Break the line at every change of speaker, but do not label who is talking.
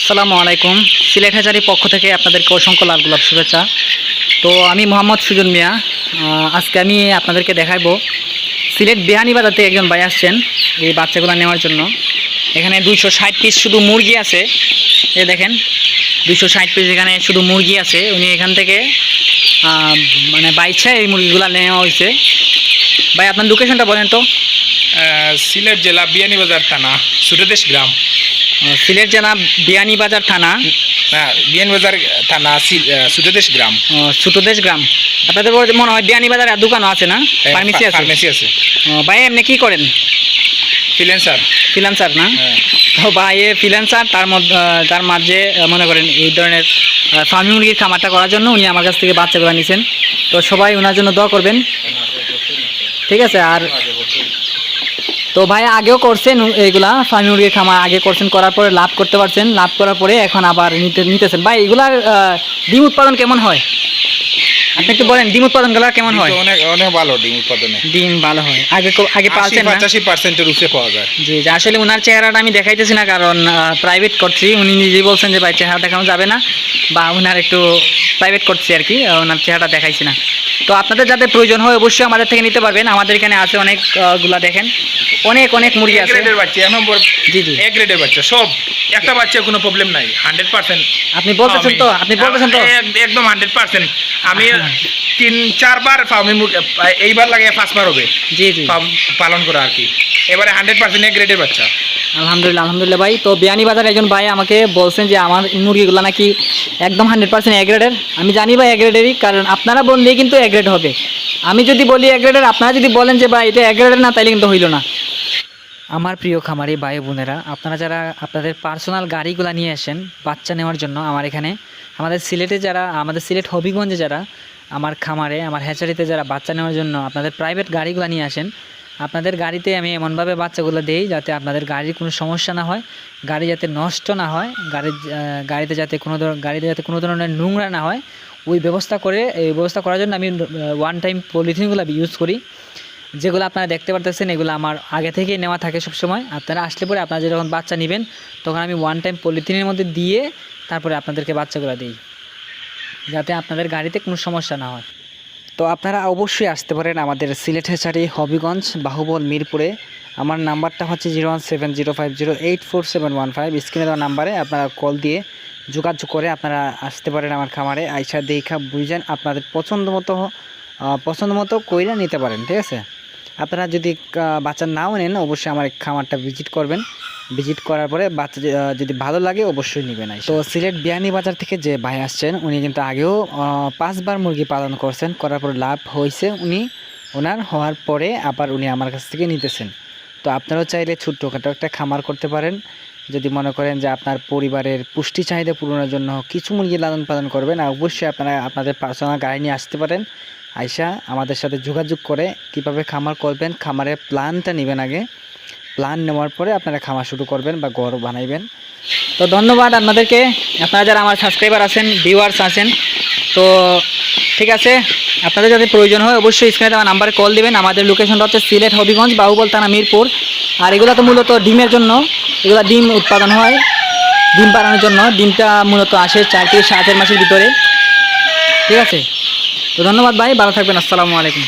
আসসালামু আলাইকুম। সিলেট হ্যাচারির পক্ষ থেকে আপনাদেরকে অসংখ্য লাল গোলাপ শুভেচ্ছা। তো আমি মোহাম্মদ সুজন মিয়া। আজকে আমি আপনাদেরকে দেখাবো সিলেট বিয়ানীবাজার থেকে একজন ভাই আসছেন এই বাচ্চাগুলো নেওয়ার জন্য। এখানে 260 পিস শুধু মুরগি আছে। এ দেখেন 260 পিস এখানে শুধু মুরগি আছে। উনি এখান থেকে মানে বাইচ্ছা এই মুরগিগুলো নেওয়া হয়েছে। ভাই আপনার লোকেশনটা বলেন তো।
সিলেট জেলা বিয়ানীবাজার থানা সুটদেশ গ্রাম।
সিলেট জেলা বিয়ানীবাজার থানা,
বিয়ানীবাজার থানা সুটদেশ গ্রাম।
ছোটদেশ গ্রাম। আপনাদের মনে হয় বিয়ানীবাজার আর দোকানও আছে না? ফার্মেসি আছে।
ফার্মেসি আছে।
ভাই আপনি কি করেন?
ফ্রিল্যান্সার
না?
হ্যাঁ।
তো ভাই ফ্রিল্যান্সার তার মাঝে মনে করেন এই ধরনের ফার্মি মুরগির খামারটা করার জন্য উনি আমার কাছ থেকে বাচ্চাগুলো নিয়েছেন। তো সবাই ওনার জন্য দোয়া করবেন, ঠিক আছে? আর তো ভাই আগেও করছেন এইগুলা ফার্মি মুরগির খামার আগে করছেন, করার পরে লাভ করতে পারছেন, লাভ করার পরে এখন আবার নিতেছেন। ভাই এগুলার ডিম উৎপাদন কেমন হয় আপনি একটু বলেন? ডিম উৎপাদনগুলো কেমন হয়?
অনেক ভালো ডিম উৎপাদনে।
ডিম ভালো হয়। আগে পালছেন না?
85% উপরে পাওয়া যায়।
জি, আসলে ওনার চেহারাটা আমি দেখাইতেছি না, কারণ প্রাইভেট করছি। উনি নিজেই বলছেন যে ভাই চেহারা দেখানো যাবে না, বা ওনার একটু প্রাইভেট করছি আর কি, ওনার চেহারাটা দেখাইছি না। তো আপনাদের যাদের প্রয়োজন হয় অবশ্যই আমাদের থেকে নিতে পারবেন। আমাদের এখানে আছে অনেকগুলা, দেখেন অনেক মুরগি আছে।
জি জি, এক গ্রেডের বাচ্চা সব, একটা বাচ্চা কোনো প্রবলেম নাই। 100%
আপনি বলতেছেন তো?
একদম 100%। আমি 3-4 বার ফার্মে এইবার লাগে 5 বার হবে
জি জি
পালন করা আর কি। এবারে 100% এক গ্রেডের বাচ্চা।
আলহামদুলিল্লাহ ভাই। তো বিয়ানীবাজার একজন ভাই আমাকে বলছেন যে আমার মুরগিগুলো নাকি একদম 100% এ গ্রেডের। আমি জানি ভাই এ গ্রেডেরই, কারণ আপনারা বললেই কিন্তু এ গ্রেড হবে। আমি যদি বলি এ গ্রেডের, আপনারা যদি বলেন যে ভাই এটা এ গ্রেডের না, তাইলে কিন্তু হইল না। আমার প্রিয় খামারি ভাই বোনেরা, আপনারা যারা আপনাদের পার্সোনাল গাড়িগুলো নিয়ে আসেন বাচ্চা নেওয়ার জন্য আমার এখানে, আমাদের সিলেট হবিগঞ্জে যারা আমার খামারে, আমার হ্যাচারিতে যারা বাচ্চা নেওয়ার জন্য আপনাদের প্রাইভেট গাড়িগুলো নিয়ে আসেন, আপনাদের গাড়িতে আমি এমনভাবে বাচ্চাগুলো দেই যাতে আপনাদের গাড়ির কোনো সমস্যা না হয়, গাড়ি যাতে নষ্ট না হয়, গাড়িতে যাতে কোনো ধরনের নোংরা না হয়, এই ব্যবস্থা করার জন্য আমি ওয়ান টাইম পলিথিনগুলো ইউজ করি, যেগুলো আপনারা দেখতে পারতেছেন। এগুলো আমার আগে থেকেই নেওয়া থাকে সবসময়। আপনারা আসলে পরে আপনারা যখন বাচ্চা নেবেন তখন আমি ওয়ান টাইম পলিথিনের মধ্যে দিয়ে তারপরে আপনাদেরকে বাচ্চাগুলো দিই, যাতে আপনাদের গাড়িতে কোনো সমস্যা না হয়। তো আপনারা অবশ্যই আসতে পারেন আমাদের সিলেট হ্যাচারি হবিগঞ্জ বাহুবল মিরপুরে। আমার নাম্বারটা হচ্ছে 01705084715। স্ক্রিনে দেওয়া নাম্বারে আপনারা কল দিয়ে যোগাযোগ করে আপনারা আসতে পারেন আমার খামারে। আইসা দেখা বুঝেন আপনাদের পছন্দ মতো কইরা নিতে পারেন, ঠিক আছে? আপনারা যদি বাচ্চা নাও নেন অবশ্যই আমার খামারটা ভিজিট করবেন। ভিজিট করার পরে বাচ্চা যদি ভালো লাগে অবশ্যই নেবেন। তো সিলেট বিয়ানীবাজার থেকে যে ভাই আসছেন উনি কিন্তু আগেও 5 বার মুরগি পালন করছেন, করার পর লাভ হয়েছে ওনার হওয়ার পরে আবার উনি আমার কাছ থেকে নিতেছেন। তো আপনারাও চাইলে ছোট্টখাটো একটা খামার করতে পারেন। যদি মনে করেন যে আপনার পরিবারের পুষ্টি চাহিদা পূরণের জন্য কিছু মুরগি লালন পালন করবেন, অবশ্যই আপনারা আপনাদের পার্সোনাল গাড়ি নিয়ে আসতে পারেন। আইসা আমাদের সাথে যোগাযোগ করে কিভাবে খামার করবেন, খামারের প্ল্যানটা নেবেন। আগে প্ল্যান নেওয়ার পরে আপনারা খামার শুরু করবেন বা ঘর বানাইবেন। তো ধন্যবাদ আপনাদেরকে, আপনারা যারা আমার সাবস্ক্রাইবার আছেন, ভিউয়ার্স আছেন। তো ঠিক আছে, আপনাদের যাতে প্রয়োজন হয় অবশ্যই স্ক্রিনে দেওয়া নাম্বারে কল দিবেন। আমাদের লোকেশনটা হচ্ছে সিলেট হবিগঞ্জ বাহুবল থানা মিরপুর। আর এগুলো তো মূলত ডিমের জন্য, এগুলো ডিম উৎপাদন হয়, ডিম বাড়ানোর জন্য। ডিমটা মূলত আসে 4 থেকে 7 মাসের ভিতরে, ঠিক আছে? তো ধন্যবাদ ভাই, ভালো থাকবেন। আসসালামু আলাইকুম।